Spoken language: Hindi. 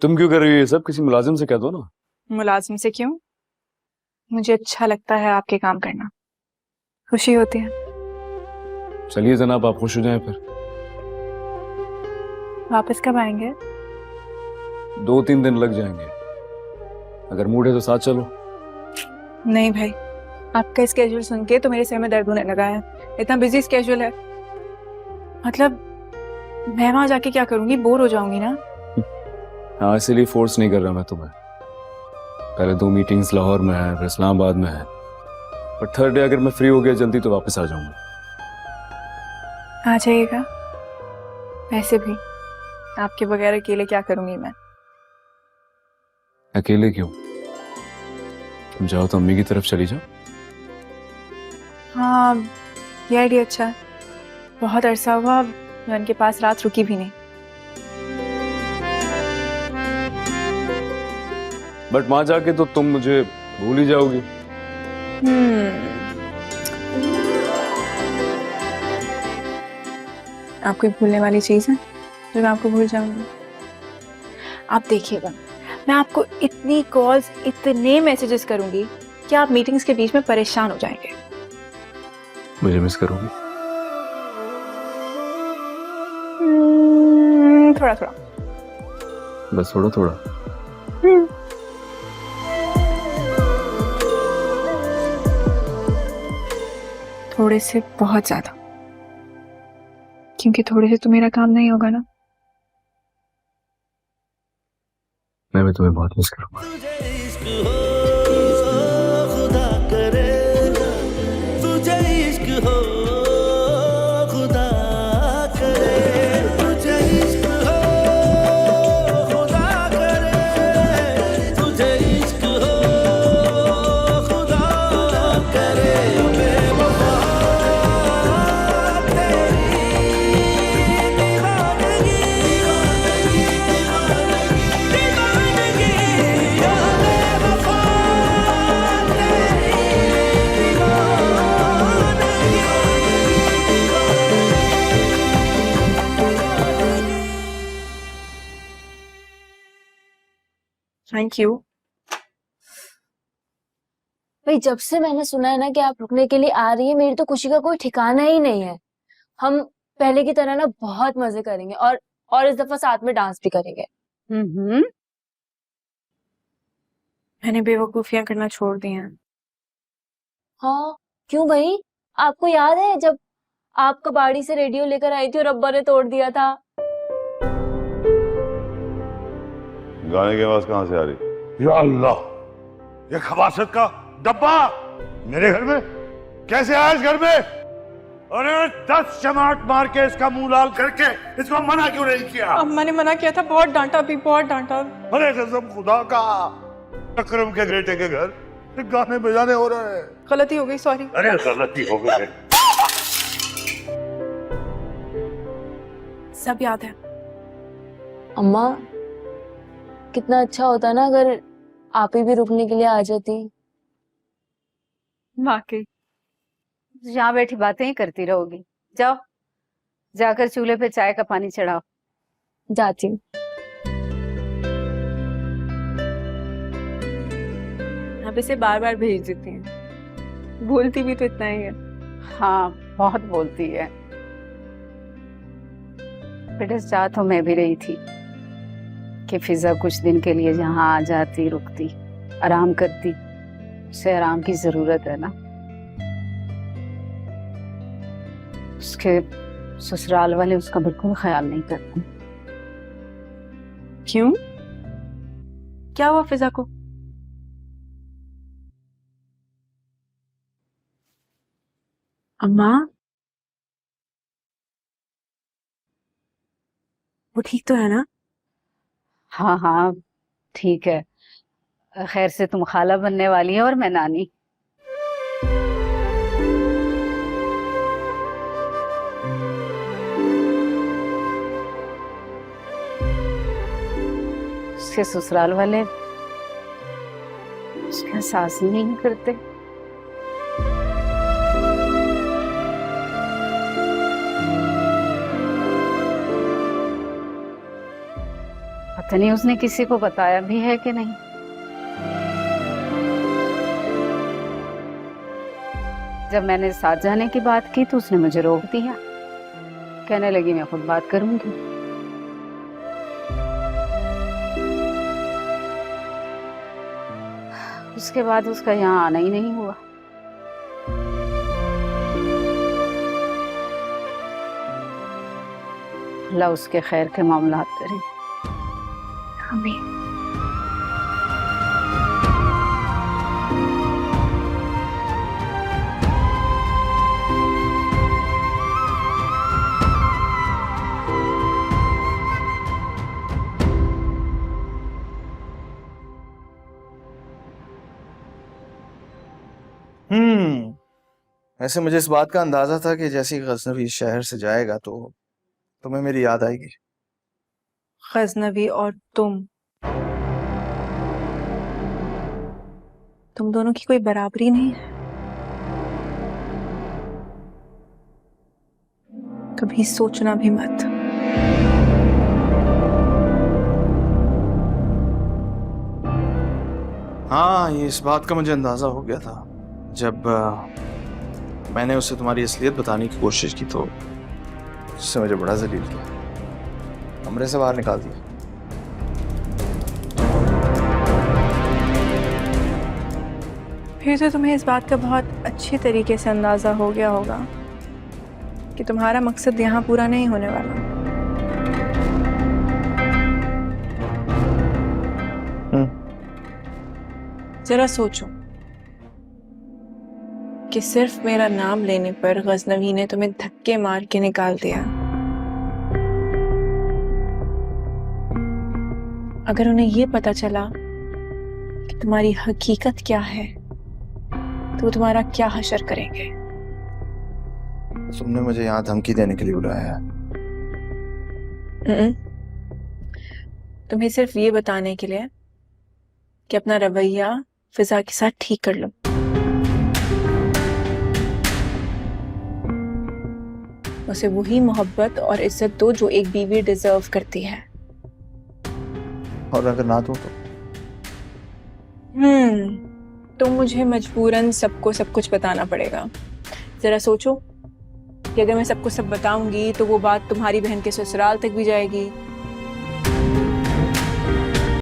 तुम क्यों कर रही हो ये सब? किसी मुलाजिम से कह दो ना। मुलाजिम से क्यों? मुझे अच्छा लगता है आपके काम करना, खुशी होती है। चलिए जनाब, आप खुश हो जाएं फिर। वापस कब आएंगे? 2-3 दिन लग जाएंगे। अगर मूड है तो साथ चलो। नहीं भाई, आपका स्केड्यूल सुन के तो मेरे सिर में दर्द होने लगा है। इतना बिजी स्केड्यूल है, मतलब मैं वहां जाके क्या करूंगी? बोर हो जाऊंगी ना। हाँ, इसीलिए फोर्स नहीं कर रहा मैं तुम्हें। पहले 2 मीटिंग्स लाहौर में है, फिर इस्लामाबाद में है, पर थर्ड डे अगर मैं फ्री हो गया जल्दी तो वापस आ जाऊंगा। आ जाइएगा। वैसे भी आपके बगैर अकेले क्या करूंगी मैं? अकेले क्यों? तुम चाहो तो अम्मी की तरफ चली जाओ। हाँ, ये आइडिया अच्छा है। बहुत अरसा हुआ मैं उनके पास रात रुकी भी नहीं। बट वहां जाके तो तुम मुझे भूल ही जाओगी। आपको भूलने वाली चीज है जो मैं आपको भूल जाऊंगी? आप देखिएगा, मैं आपको इतनी कॉल्स, इतने मैसेजेस करूंगी कि आप मीटिंग्स के बीच में परेशान हो जाएंगे। मुझे मिस करोगी? थोड़ा थोड़ा। बस थोड़ा थोड़ा? थोड़े से बहुत ज्यादा, क्योंकि थोड़े से तो मेरा काम नहीं होगा ना। मैं भी तुम्हें बहुत मिस करूंगा। खुदा करे तुझे इश्क हो, खुदा करे तुझे इश्क हो, खुदा करे तुझे इश्क हो, खुदा करे बेवफा तेरी दीवानगी, दीवानगी या बेवफा थैंक यू। भाई जब से मैंने सुना है ना कि आप रुकने के लिए आ रही है, मेरी तो खुशी का कोई ठिकाना ही नहीं है। हम पहले की तरह ना बहुत मजे करेंगे और इस दफा साथ में डांस भी करेंगे। मैंने बेवकूफियां करना छोड़ दी हैं। हाँ, क्यों भाई? आपको याद है जब आप कबाड़ी से रेडियो लेकर आई थी और अब्बा ने तोड़ दिया था? गाने की आवाज कहां से आ रही? या अल्लाह, ये खबासत का डब्बा मेरे घर में कैसे आया? इस घर में अरे 10 चमाट मार के इसका मुंह लाल करके इसको मना क्यों नहीं किया? अम्मा ने मना किया था, बहुत डांटा भी, बहुत डांटा। अरे कसम खुदा का, अकरम के बेटे के घर ये गाने बजाने हो रहे हैं। गलती हो गई, सॉरी। अरे गलती हो गई। सब याद है। अम्मा, कितना अच्छा होता ना अगर आप ही भी रुकने के लिए आ जाती। वाकई यहाँ बैठी बातें ही करती रहोगी। जाओ, जाकर चूल्हे पे चाय का पानी चढ़ाओ। जाती हूँ। आप इसे बार बार भेज देती हैं, बोलती भी तो इतना ही है। हाँ, बहुत बोलती है। बेटे चाह तो मैं भी रही थी कि फिजा कुछ दिन के लिए यहाँ आ जाती, रुकती, आराम करती। उसे आराम की जरूरत है ना। उसके ससुराल वाले उसका बिल्कुल ख्याल नहीं करते। क्यों? क्या हुआ फिजा को? अम्मा, वो ठीक तो है ना? हाँ हाँ, ठीक है। खैर से तुम खाला बनने वाली है और मैं नानी। उसके ससुराल वाले उसका एहसास ही नहीं करते। पता नहीं उसने किसी को बताया भी है कि नहीं। जब मैंने साथ जाने की बात की तो उसने मुझे रोक दिया, कहने लगी मैं खुद बात करूंगी। उसके बाद उसका यहाँ आना ही नहीं हुआ। अल्लाह उसके खैर के मामलात करे। आमीन। वैसे मुझे इस बात का अंदाजा था कि जैसे ही गजनवी इस शहर से जाएगा तो तुम्हें मेरी याद आएगी। गजनवी और तुम दोनों की कोई बराबरी नहीं है। कभी सोचना भी मत। हाँ, ये इस बात का मुझे अंदाजा हो गया था जब मैंने उसे तुम्हारी असलियत बताने की कोशिश की तो उससे मुझे बड़ा जलील किया, कमरे से बाहर निकाल दिया। फिर तो तुम्हें इस बात का बहुत अच्छी तरीके से अंदाजा हो गया होगा कि तुम्हारा मकसद यहाँ पूरा नहीं होने वाला। जरा सोचो कि सिर्फ मेरा नाम लेने पर गजनवी ने तुम्हें धक्के मार के निकाल दिया। अगर उन्हें ये पता चला कि तुम्हारी हकीकत क्या है तो वो तुम्हारा क्या हशर करेंगे? तुमने मुझे यहाँ धमकी देने के लिए बुलाया है। तुम्हें सिर्फ ये बताने के लिए कि अपना रवैया फिजा के साथ ठीक कर लो। उसे वही मोहब्बत और इज्जत दो जो एक बीवी डिजर्व करती है। और अगर ना दो तो मुझे मजबूरन सबको सब कुछ बताना पड़ेगा। जरा सोचो कि अगर मैं सबको सब बताऊंगी तो वो बात तुम्हारी बहन के ससुराल तक भी जाएगी,